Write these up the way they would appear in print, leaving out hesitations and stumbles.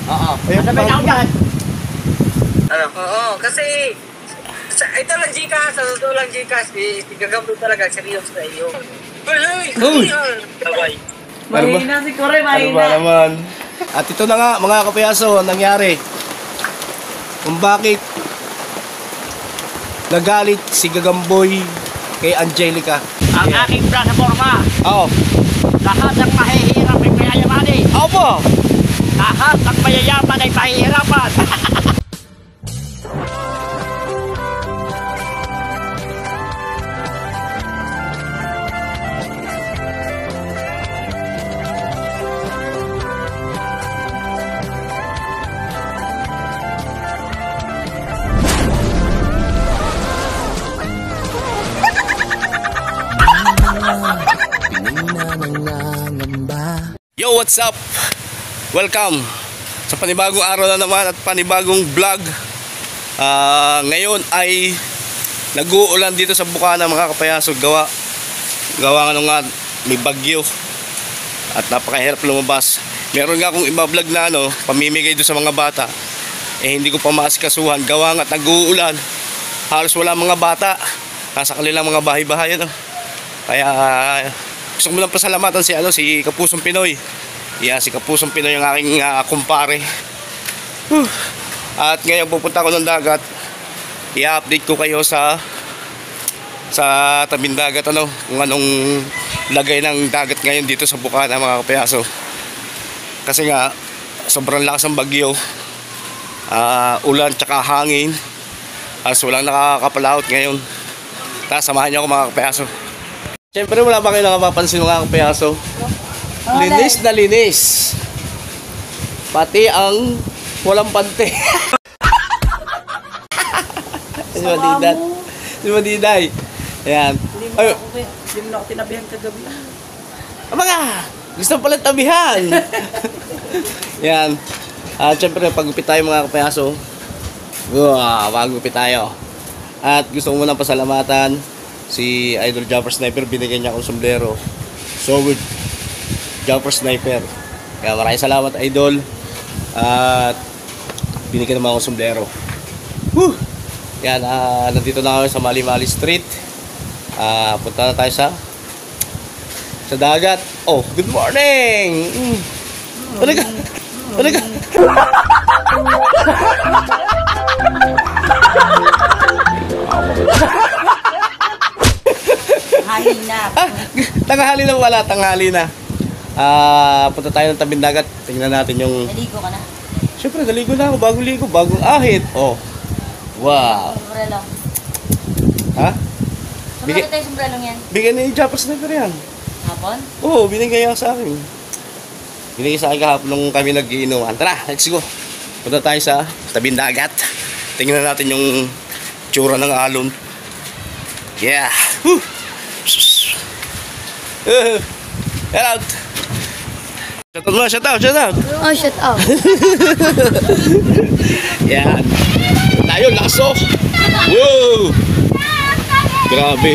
Oo. Ayan, Sabay na ako dyan. Ano? Oo, kasi ito lang Gcash, sa totoo lang Gcash, Gagambo talaga, seryoso sa iyo. Uy! Bye. Mahina si Kore, Ano ba mahina. naman? At ito na nga mga kapayaso, ang nangyari. Kung bakit nagalit si Gagamboy kay Angelica. Ang aking plataforma, Oo. lahat ng mahihirap ay mayayamanin. Opo! Lahat ng mayayaman ay mahihirapan. Yo, what's up? Welcome sa panibagong araw na naman at panibagong vlog. Ngayon ay nag-uulan dito sa Bukana mga kapayaso. Gawa nga may bagyo at napakahirap lumabas. Meron nga akong iba-vlog na pamimigay doon sa mga bata. Hindi ko pa maasikasuhan. Gawa nga nag-uulan. Halos wala mga bata. Nasa kanilang mga bahay-bahay Kaya gusto ko lang pasalamatan si Kapusong Pinoy. Si Kapusong Pinoy yung aking kumpare. At ngayon pupunta ako ng dagat. I-update ko kayo sa tabing dagat kung anong lagay ng dagat ngayon dito sa Bukana mga kapayaso. Kasi nga sobrang lakas ng bagyo. Ulan tsaka hangin. Walang nakakapalaot ngayon. Samahan niyo ako mga kapayaso. Siyempre wala ba kayo nakapapansin mga kapayaso? Linis na linis. Pati ang walang pante. Si Madiday. Ayan. Hindi mo na ako tinabihan kagabi. Mga! Gusto pala tabihan. Ayan. Siyempre pagupit tayo mga kapayaso. Pagupit tayo. At gusto ko munang pasalamatan si Idol Jumper Sniper. Binigyan niya akong sombrero. So good. Jumper Sniper. Kaya maraming salamat Idol. At binigyan naman akong sombrero. Yan, nandito na kami sa Mali-Mali Street. Punta na tayo sa dagat. Oh, good morning. Talaga. Tanghali na wala, tanghali na. Punta tayo ng tabing dagat. Tingnan natin yung... Naligo ka na? Siyempre, naligo na ako. Bagong ligo, bagong ahit. Oh. Wow. Sombrero. Ha? Saan tayo sombrero yan? Bigyan ni Jumper Sniper yan. Hapon? Oo, binigay sa akin. Binigay sa akin kahapon nung kami nag-iinuman. Tara, let's go. Punta tayo sa tabing dagat. Tingnan natin yung tsura ng alon. Yeah. Get out. Shout out. Oh, shut up. Yan. Tayo, laso. Wow. Grabe.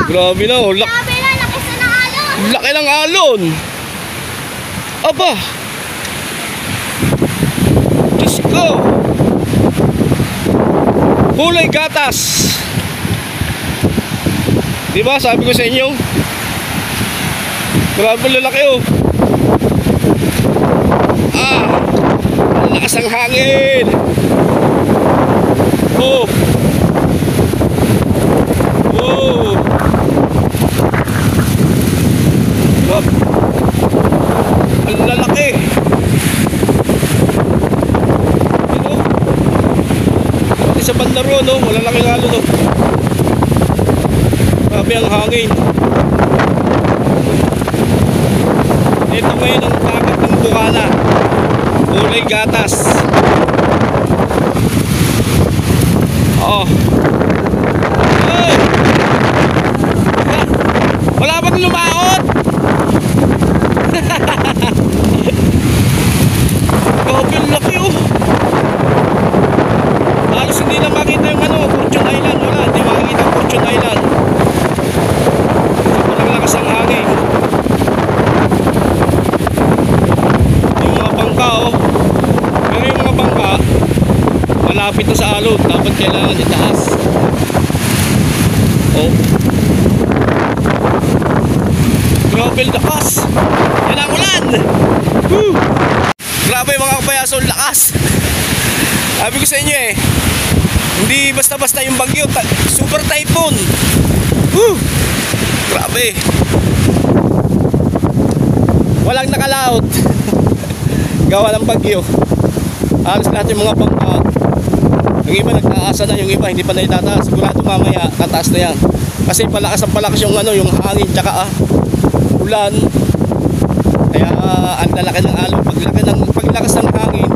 Grabe na. Grabe na, laki sa ng alon. Laki ng alon. Aba. Diyos ko. Kulay gatas. Diba sabi ko sa inyo? Grabe lalaki ang lakas ng hangin. Ang lalaki. Pati sa bandaro malalaki ng alon Grabe ang hangin. Ito ngayon ang dagat ng Bukana. Kulay gatas. Hey! Wala bang lumaot? Grabe ang laki Halos hindi na makita yung Fortune Island. Wala, hindi makikita ang Fortune Island. balot, dapat kailangan itaas. Oh. Grabe ang lakas. Yan ang ulan. Woo! Grabe mga kapayaso, lakas. Sabi ko sa inyo eh, hindi basta-basta yung bagyo, super typhoon. Woo! Grabe. Walang nakalaot. Gawa ng bagyo. Halos lahat yung mga bangka. Yung iba nagtaasa na, yung iba hindi pa na itataas. Sigurado mamaya tataas na yan. Kasi palakas yung yung hangin tsaka ulan. Kaya ang lalaki ng alon, paglakas ng hangin,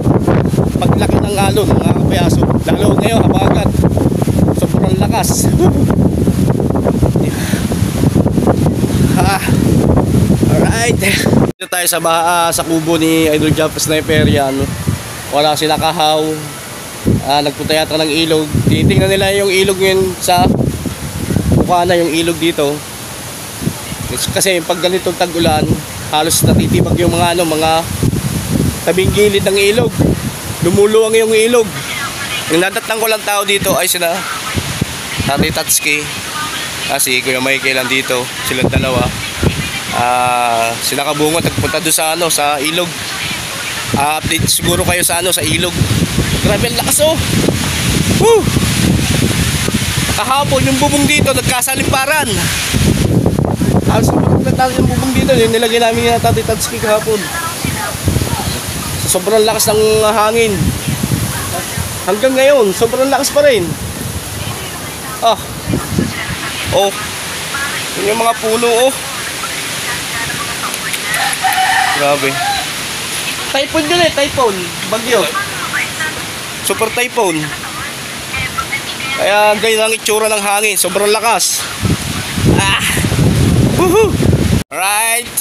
paglaki ng alon, mga kapayaso. Lalo ngayon, habagat. Sobrang lakas. Alright. Dito tayo sa kubo ni Idol Jump Sniper yan. Wala sila kahaw. Nagpunta yata ng ilog. Titingnan nila yung ilog yun sa mukha na yung ilog dito. Kasi pag ganitong tag-ulan, halos natitibag yung mga tabing gilid ng ilog. Lumuluwang yung ilog. Yung nadatnang ko lang tao dito ay sila Tatay Tatsuki. Si Kuya Michael lang dito. Silang dalawa. Sila Kabungot nagpunta doon sa ilog. Update siguro kayo sa ilog. Grabe ang lakas oh. Woo! Kahapon yung bubong dito nagkasalimparan. Halos nagkataas yung bubong dito, yung nilagay namin yung Tatay Tatsuki kahapon. Sobrang lakas ng hangin. Hanggang ngayon, sobrang lakas pa rin. Oh. Yun yung mga puno oh. Grabe. Typhoon yun eh, typhoon. Bagyo. Super typhoon. Kaya ganyan ang itsura ng hangin. Sobrang lakas. Woohoo! Alright.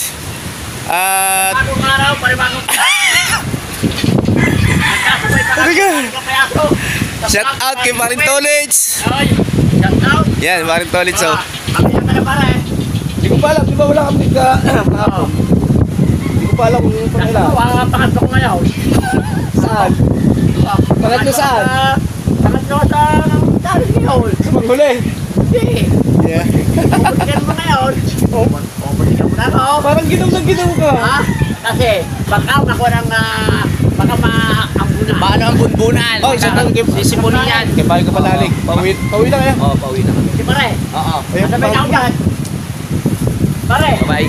Bagong araw, panibagong Shout out kay Marin Tolits. Shout out. Yan, Marin Tolits oh. Pakita ka na pare. Hindi ko pa alam, di ba wala kami kahapon? Hindi ko pa alam kung yung panila. Pangatlo ko ngayon. Saan? Pangatlo saan? Pangatlo sa dahil ngayon. Sa maghuli? Hindi. Yeah. Bumalikan mo ngayon. Bumalikan mo na ako. Parang ginaw ka. Ha? Kasi baka ako ng baka maambunan. Paano ang bunbunan? Oh, isa kang Sisipunin yan. Kaya bahay ka palalig. Pauwi na kaya? Oo, pauwi na kami. Hindi pare. Oo. Sabay na ako dyan. Pare. Bye.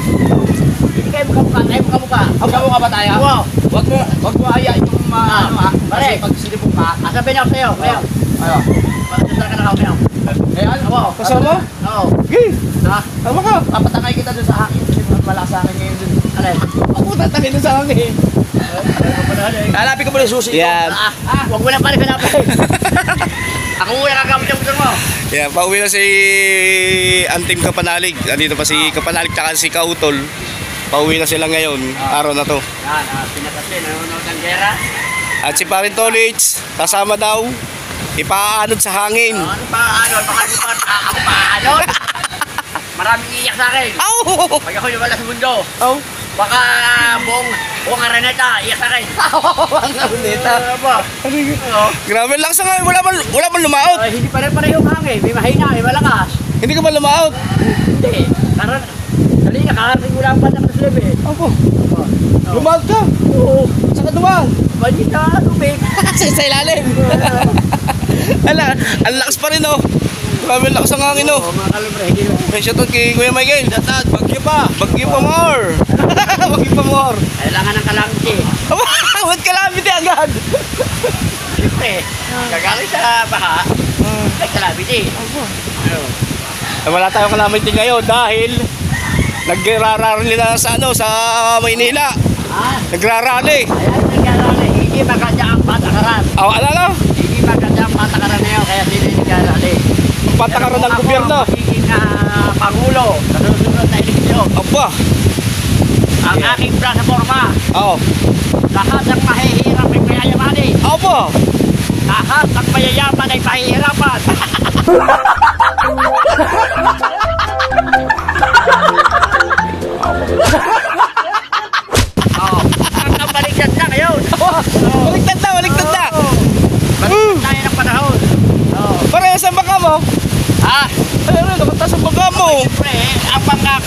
Hindi kayo mukha. Tayo mukha. Magkamu ka ba tayo? Wow. Wag mo aya itong Pare. kasi pag sinipong ka. Sabay na ako sa'yo. Ngayon. Ano? Pagkasal ka na ako ngayon. Ngayon? Oo. Kasama? Oo. Okay. Ha? Tama ka. Papatangay kita dun sa akin kasi malakas sa akin ngayon dun. Alay. Ako tatangin na sa akin. Hanapin ko muna yung susi. Yan. Huwag mo na pare hanapin. Ako muna kagamit yung motor mo. Yan, pauwi na si Antim Kapanalig. Andito pa si Kapanalig tsaka si Kautol. Pauwi na sila ngayon, araw na to. Yan, pinatasi, nanonood ng gera. At si Parin Tolits, kasama daw, ipaanod sa hangin. Ano pa, baka di pa, ako pa, maraming iiyak sa akin. Pag ako nawala sa mundo, baka buong araneta, iiyak sa akin. Ang araneta. Oo. Grabe lang sa ngayon, wala man lumaot. Hindi pare-pare yung hangin, may mahina, may malakas. Hindi ka ba lumaot? Hindi, dali na, kakarating mo lang pa ng slip eh. Opo. Lumaot ka? Oo. Saan ka dumaan? Balik na, tubig. sa ilalim. Ang lakas pa rin oh. Grabe ang lakas ang hangin oh. Oo, mga kalubre, hindi mo. May shoutout kay Kuya Michael. Shoutout, bagyo pa more. Bagyo pa more. Kailangan ng kalamiti. What calamity agad? Siyempre, gagaling sa baha, ay kalamiti. Wala tayong calamity ngayon dahil nagrarally na sa Maynila. Nagrarally. Ayan, nagkarali. Hindi maganda ang patakaran. Alala? Hindi maganda ang patakaran na yun, kaya sila nagkarali. Patakaran ng gobyerno. Ako, magiging Pangulo sa susunod na eleksyon. Aba. Ang aking plataforma, Oo. lahat ng mahihirap ay mayayamanin. Aba. Lahat ng mayayaman ay mahihirapan. Ang baliktad na ngayon. Baligtad na. Baliktad tayo ng panahon.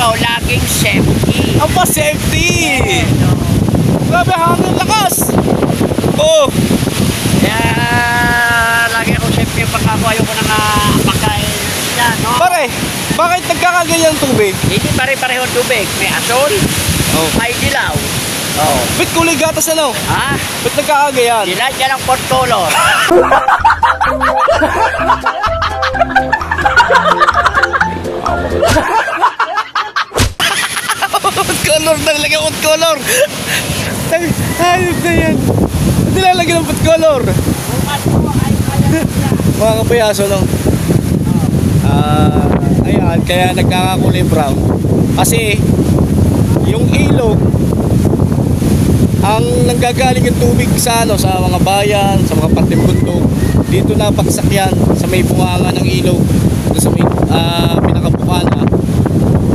ikaw laging safety. Ang pa safety! Grabe hangin, lakas! Oo! Kaya lagi ako safety pag ako ayoko nang pagkain yan, no? Pare, bakit nagkakaganyan tubig? Hindi pare-pareho tubig. May asul, Oh. may dilaw. Oh. Ba't kulay gatas ano? Ha? Ba't nagkakaganyan? Dinadya ng pot color. Wood color na nilagyan wood color. Ayos na yan. Nilalagyan ng wood color. Mga kapayaso, no? Ayan, kaya nagkakakulay brown. Kasi yung ilog ang nanggagaling yung tubig sa ano, sa mga bayan, sa mga parteng bundok. Dito napaksak yan sa may bunganga ng ilog, doon sa may pinakabukana.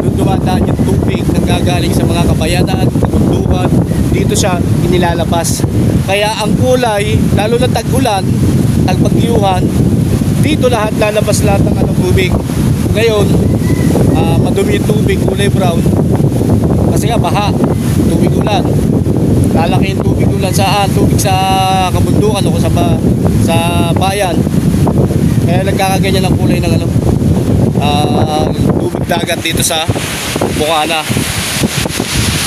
Doon dumadaan yung tubig nanggagaling sa mga kabayanan, kabundukan. Dito siya inilalabas. Kaya ang kulay, lalo na tag-ulan, tagbagyuhan, dito lahat lalabas lahat ng tubig. Ngayon, madumi yung tubig, kulay brown. Kasi nga baha, tubig ulan. Lalaki yung tubig ulan saan? Tubig sa kabundukan o sa bayan. Kaya nagkakaganyan ang kulay ng tubig dagat dito sa Bukana.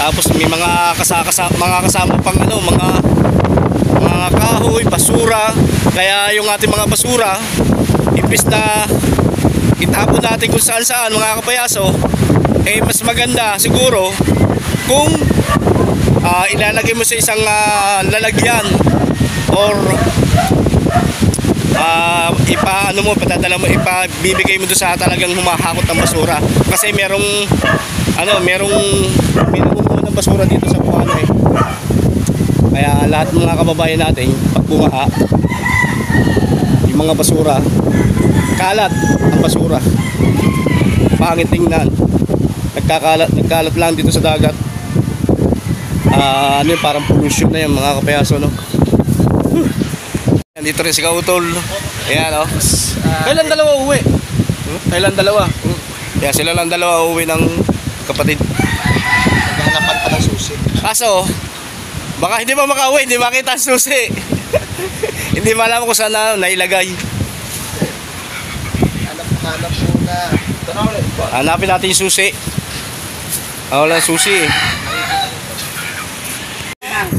Tapos may mga kasama pang mga kahoy, basura. Kaya yung ating mga basura, imbis na itapon natin kung saan mga kapayaso, mas maganda siguro kung ilalagay mo sa isang lalagyan or ipabibigay mo doon sa talagang humahakot ng basura. Kasi merong pinumuno ng basura dito sa Bukana eh. Kaya lahat ng mga kababayan natin, pag bumaha, yung mga basura, kalat ang basura, pangit tingnan, nagkalat lang dito sa dagat. Parang pollution na yan mga kapayaso, no? Nandito rin si Kautol. Ayan, oh. Kailan dalawa uwi? Kailan dalawa? Kaya sila lang dalawa uwi ng kapatid. Naghanapan pa ng susi. Kaso, baka hindi pa makauwi, hindi makita ang susi. Hindi malaman kung saan nailagay. Hanap muna. Hanapin natin yung susi. Wala susi.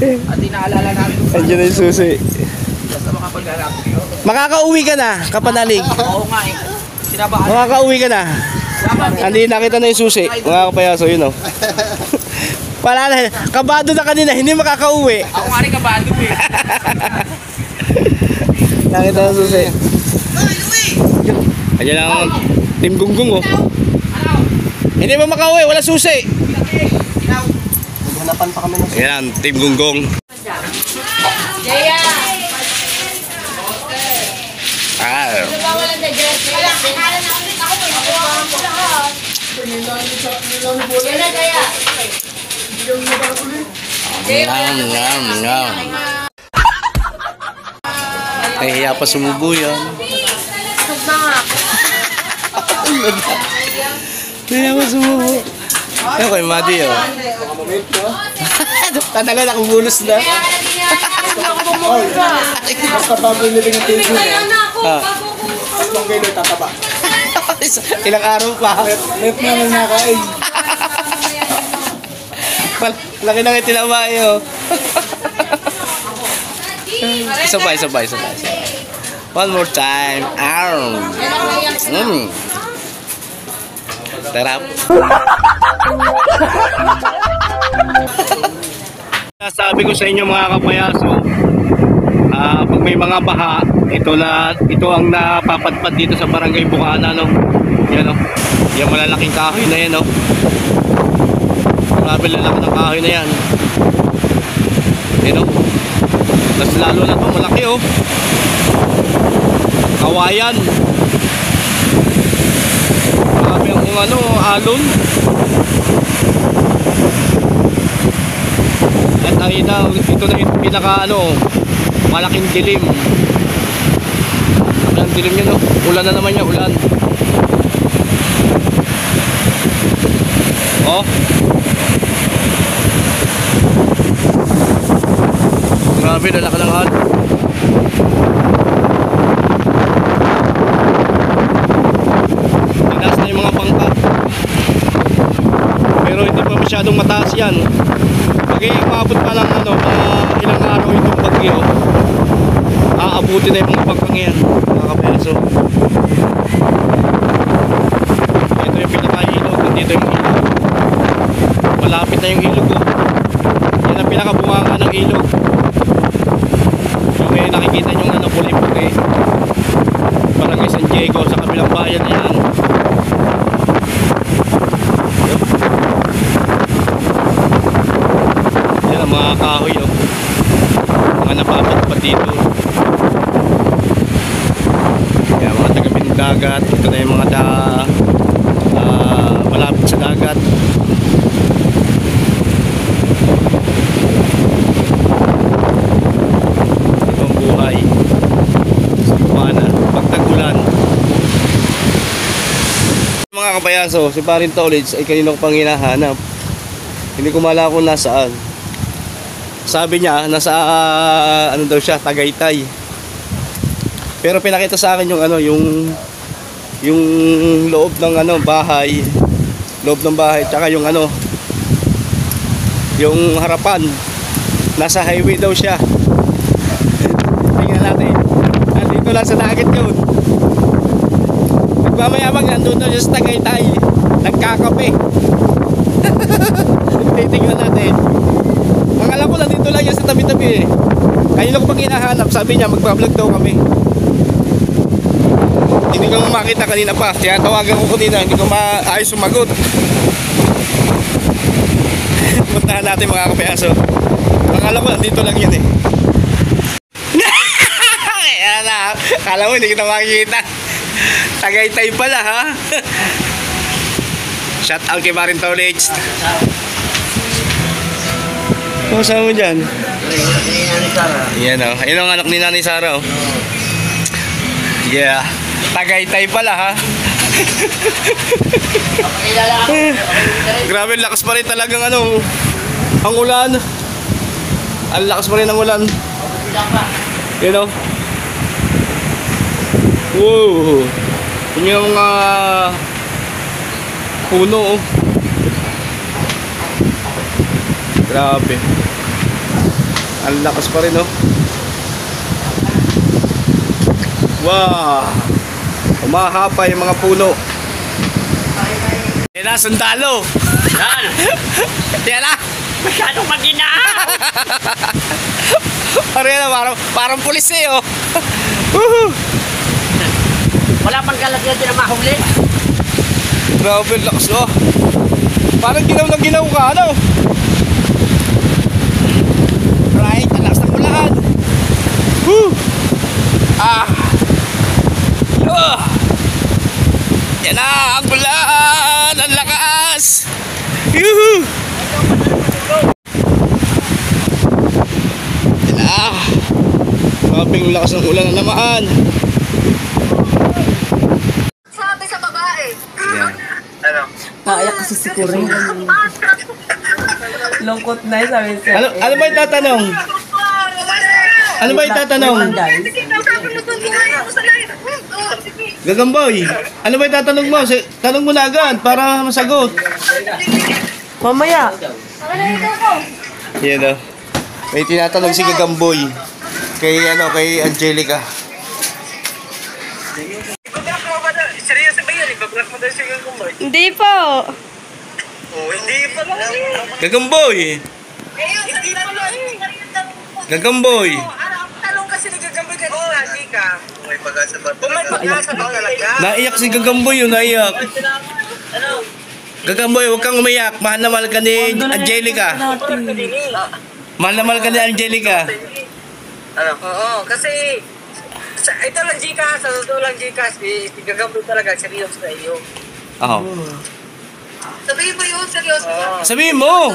At inaalala natin. Andiyan na yung susi. Basta makapagharap. Makakauwi ka na, Kapanalig. Oo nga eh. Sinabahan. Makakauwi ka na. Hindi nakita na yung susi. Mga kapayaso, yun oh. Palala, kabado na kanina, hindi makakauwi. Ako nga rin kabado eh. Nakita na yung susi. Ayan ang Team Gunggong oh. Hindi pa makauwi, wala susi. Naghanapan pa kami ng susi. Ayan, Team Gunggong. Jaya! Nawawalan na dress. Wala, kakalan na ulit ako. Nakuha ko lahat. Yan na, Jaya. Nahihiya pa sumubo yan. Nahihiya pa sumubo. Ano kay Madi oh. Tatagal ako bulos na. Basta bago niling ang tension eh. Tatlong kilo tataba. Ilang araw pa. Left na lang nakain. Laki na kayo tinamay oh. Isa pa. One more time. Terap. Sabi ko sa inyo mga kapayaso, pag may mga baha, ito ang napapadpad dito sa Barangay Bukana, no? Yan oh. Yung malalaking kahoy na yan, no? Grabe lalaki ng kahoy na yan. Yan oh. Tapos lalo na to malaki oh. Kawayan. Grabe ang alon. At ito na yung pinaka malaking dilim. Ang dilim yun, ulan na naman yan, ulan. Oo. Grabe, lalaki ng hal. Tinaas na yung mga bangka. Pero hindi pa masyadong mataas yan. Pag maabot pa lang ano, mga ilang araw itong bagyo, aabuti na yung mga bangkang yan, mga kapeso. Ito yung pinaka-ilog, dito yung ilog. Malapit na yung ilog. Yan ang pinakabunganga ng ilog. Yung nakikita nyo ano, Pulipuki. Barangay San Diego, sa kabilang bayan na yan. Yan ang mga kahoy, oh. Mga napapat pa dito. Yan, mga taga-bing dagat. Ito na yung mga malapit sa dagat. Ito ang buhay sa Buana pag tag-ulan. Mga kapayaso, si Parin Tolage ay kanino ko pang hinahanap. Hindi ko mala kung nasaan. Sabi niya nasa ano daw siya, Tagaytay. Pero pinakita sa akin yung ano, yung loob ng ano, bahay. Loob ng bahay, tsaka yung ano, yung harapan. Nasa highway daw siya. Tingnan natin. Nandito lang sa dagat yun. Magmamayabang nandun na siya sa Tagaytay. Nagkakape. Titingnan natin. Ang alam ko nandito lang yan sa tabi-tabi eh. Kanina ko pang hinahanap, sabi niya magpa-vlog daw kami. Hindi ko makita kanina pa. Kaya tawagan ko kanina, hindi ko maayos sumagot. Puntahan natin mga kapayaso. Ang alam ko nandito lang yan eh. Ayan na, kala mo hindi kita makikita. Tagaytay pala ha. Shout out kay Parin Tolage. Kasama mo dyan? Yan o. Ayun ang anak ni Nanay Sara o. Yeah. Tagaytay pala ha. Grabe, lakas pa rin talagang ano. Ang ulan. Ang lakas pa rin ng ulan. Yan o. Wow. Yun yung puno o. Grabe. Ang lakas pa rin, oh. Wow. Umahapa yung mga puno. Yan na, sundalo. Yan! Yan na. Masyadong maginaw! Parang pulis eh, oh. Wala pang kalat yan din na mahuli. Grabe, lakas, oh. Parang ginaw na ginaw ka, ano? Right, ang lakas ng ulan. Woo! Ah! Yan na, ang ulan! Ang lakas! Yuhu! Yan na! Maping lakas ng ulan na naman. Sabi sa babae. Yan. Ano? Naiyak kasi si Kuring. Lungkot na yun, sabi siya. Ano ba yung tatanong? Ano ba yung tatanong? Gagamboy, ano ba yung tatanong mo? Tanong mo na agad para masagot. Mamaya. Yan o. May tinatanong si Gagamboy kay Angelica. Ibablock mo ba na? Seryoso ba yun? Ibablock mo daw siya yung kumboy? Hindi po. Oo, hindi pa lang. Gagamboy! Hindi pa lang. Gagamboy! Talong kasi nagagamboy ka nila, di ka. May pag-asa ba? Kung may pag-asa ba talaga? Naiyak si Gagamboy yun, naiyak. Gagamboy, huwag kang umiyak. Mahal na mahal ka ni Angelica. Mahal na mahal ka ni Angelica. Ano? Oo, kasi ito lang Gcash, sa totoo lang Gcash, gagamboy talaga, seryoso sa iyo. Oo. Sabihin mo yun, seryoso. Sabihin mo!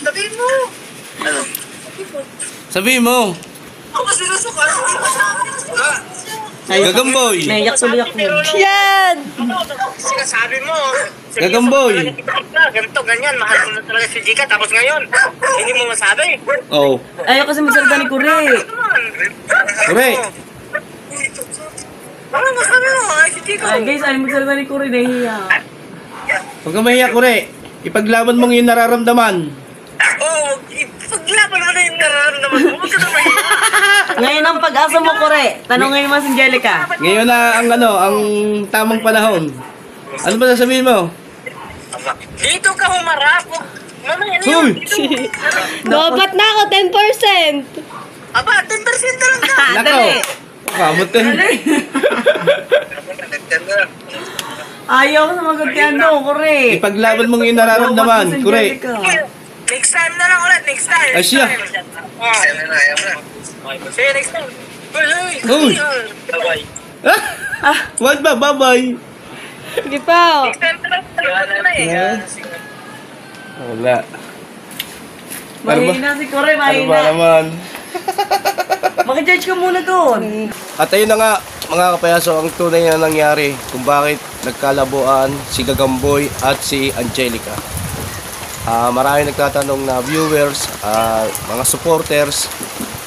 Sabihin mo! Ano? Sabihin mo! Ako seryoso ka, hindi mo sabi. Gagamboy! Naiyak tuloy ako. Yan! Sinasabi mo, Gagamboy. Ganito, ganyan, mahal mo na talaga si Jika. Tapos ngayon, hindi mo masabi. Oh. Ayaw kasi magsalita ni Kuri. Kuri. Ano masabi mo? Ay, si Jika. Ay guys, ayaw magsalita ni Kuri. Nahihiya. Huwag kang mahiya, Kuri. Ipaglaban mong yung nararamdaman. Oo, paglaban mo na yung nararamdaman mo. Huwag ka na mahiya. Ngayon ang pag-asa mo, Kuri. Tanongin mo si Angelica. Ngayon na ang tamang panahon. Ano ba sasabihin mo? Dito ka humarap. Mamaya na Hoy! yun. Dito. Dapat na ako, 10%. Aba, 10% na lang ka. Nako! Dali. Kamot ka. Ayaw ko sumagot yan do, Kuri. Ipaglaban mong yung nararamdaman. Si Kuri. Angelica. Next time na lang ulit, next time. Ay, siya. See you next time. Uy. Bye-bye. Ah! Wag ba? Bye-bye! Hindi pa. Next time na lang. Wala na eh. Wala. Mahina si Kuri, Ano ba mahina. naman? Maki-judge ka muna doon. At ayun na nga, mga kapayaso, ang tunay na nangyari kung bakit nagkalabuan si Gagamboy at si Angelica. Marami nagtatanong na viewers, mga supporters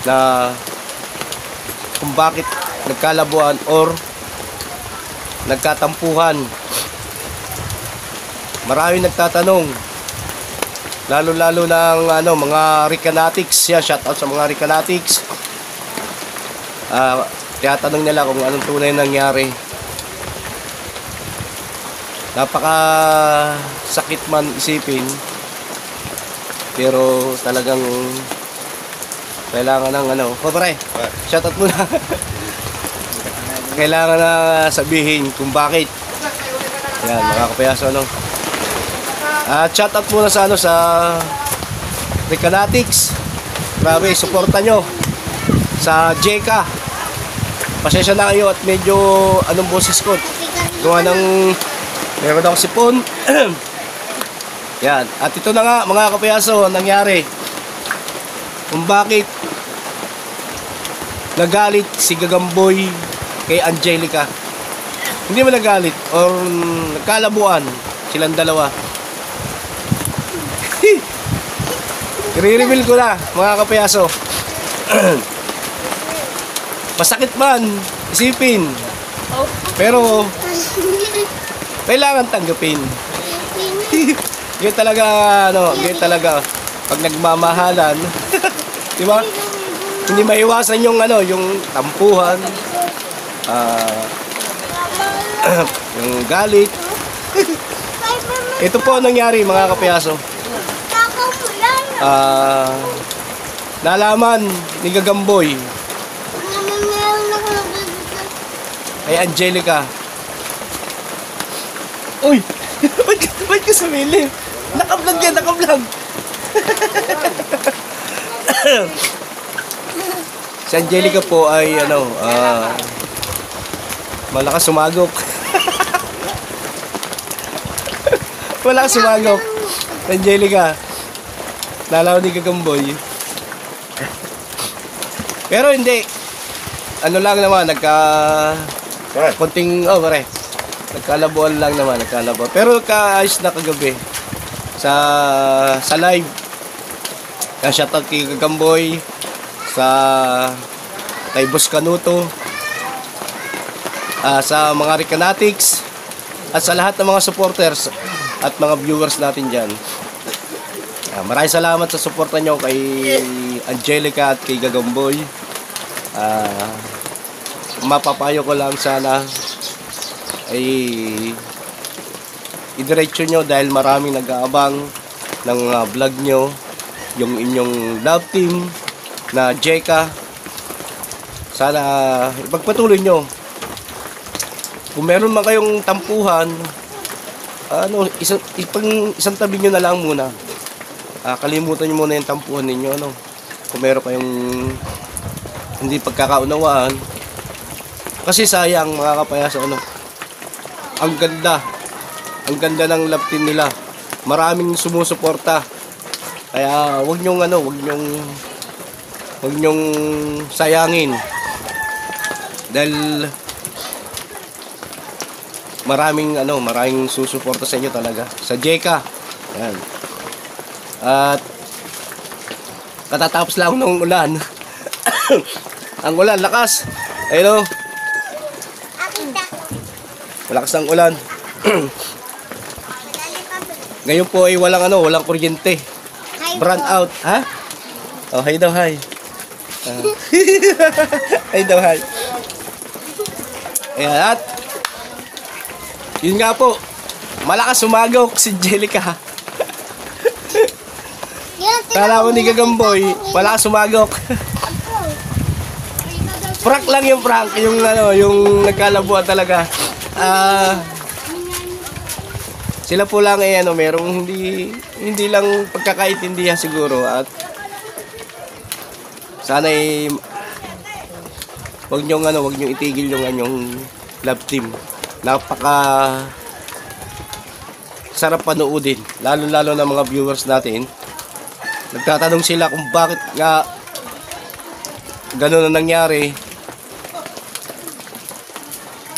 na kung bakit nagkalabuan or nagkatampuhan. Marami nagtatanong, lalo-lalo ng mga Ricanatics. Shoutout sa mga Ricanatics. Tinatanong nila kung anong tunay nangyari. Napaka sakit man isipin, pero talagang kailangan ng pare, shoutout muna. Kailangan na sabihin kung bakit. Yan, mga kapayaso, shoutout muna sa sa Ricanatics. Grabe, suporta nyo sa Jeka. Pasensya na kayo at medyo boses ko. Meron ako sipon. Yan. At ito na nga, mga kapayaso, nangyari. Kung bakit nagalit si Gagamboy kay Angelica. Hindi mo nagalit or nagkalabuan silang dalawa. I-reveal ko na, mga kapayaso. Masakit man isipin, pero kailangan tanggapin. Ganyan talaga pag nagmamahalan. Di ba? Hindi maiwasan yung tampuhan, yung galit. Ito po ang nangyari, mga kapayaso. Nalaman ni Gagamboy kay Angelica. Uy! Ba't ka sumilip? Nakablog yan, nakablog! Si Angelica po ay malakas sumagop. Malakas sumagop. Angelica, nalaw ni Gagamboy. Pero hindi. Lang naman, konting, pare. Nagkalabuan lang naman, nagkalabuan. Pero kaayos na kagabi. Sa live. Shoutout kay Gagamboy. Kay Boss Canuto. Sa mga Ricanatics. At sa lahat ng mga supporters at mga viewers natin dyan. Maraming salamat sa suporta nyo kay Angelica at kay Gagamboy. Mapapayo ko lang sana ay idiretso nyo dahil maraming nag-aabang ng vlog nyo, yung inyong love team na Jeka. Sana ipagpatuloy nyo. Kung meron man kayong tampuhan, isang tabi nyo na lang muna. Kalimutan nyo muna yung tampuhan ninyo. Kung meron kayong hindi pagkakaunawaan, kasi sayang, mga kapayaso, ang ganda ng love team nila. Maraming sumusuporta. Kaya wag nyong sayangin. Dahil maraming susuporta sa inyo talaga. Sa Jeka. Yan. At katatapos lang ng ulan. Ang ulan, lakas. Ayun o. Malakas ang ulan. Ngayon po ay walang kuryente. Brand out. Ha? Oh, hi daw, hi. Hi daw, hi. Ayan, at yun nga po, malakas sumagok si Angelica. Kala ko ni Gagamboy, malakas sumagok. Prank lang yung prank, yung nagkalabuan talaga. Sila po lang merong hindi lang pagkakaintindihan siguro, at sana wag niyo itigil yung love team. Napaka sarap panoodin, lalo na mga viewers natin. Nagtatanong sila kung bakit nga gano'n na nangyari.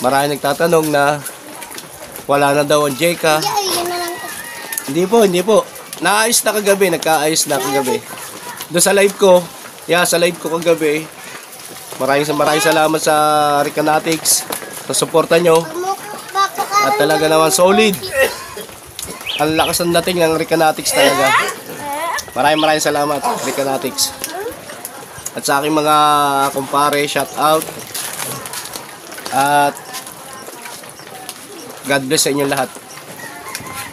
Marami nagtatanong na wala na daw ang Jeka. Hindi po. Naayos na kagabi, nagkaayos na kagabi. Doon sa live ko, kagabi. Maraming salamat sa Recanatics sa suporta nyo. At talaga naman solid. Ang lakas ng dating ng Recanatics talaga. Maraming salamat, Recanatics. At sa aking mga kumpare, shout out. At God bless sa inyo lahat.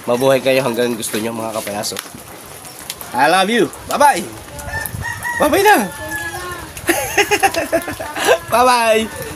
Mabuhay kayo hanggang gusto nyo, mga kapayaso. I love you. Bye-bye. Bye-bye na. Bye-bye.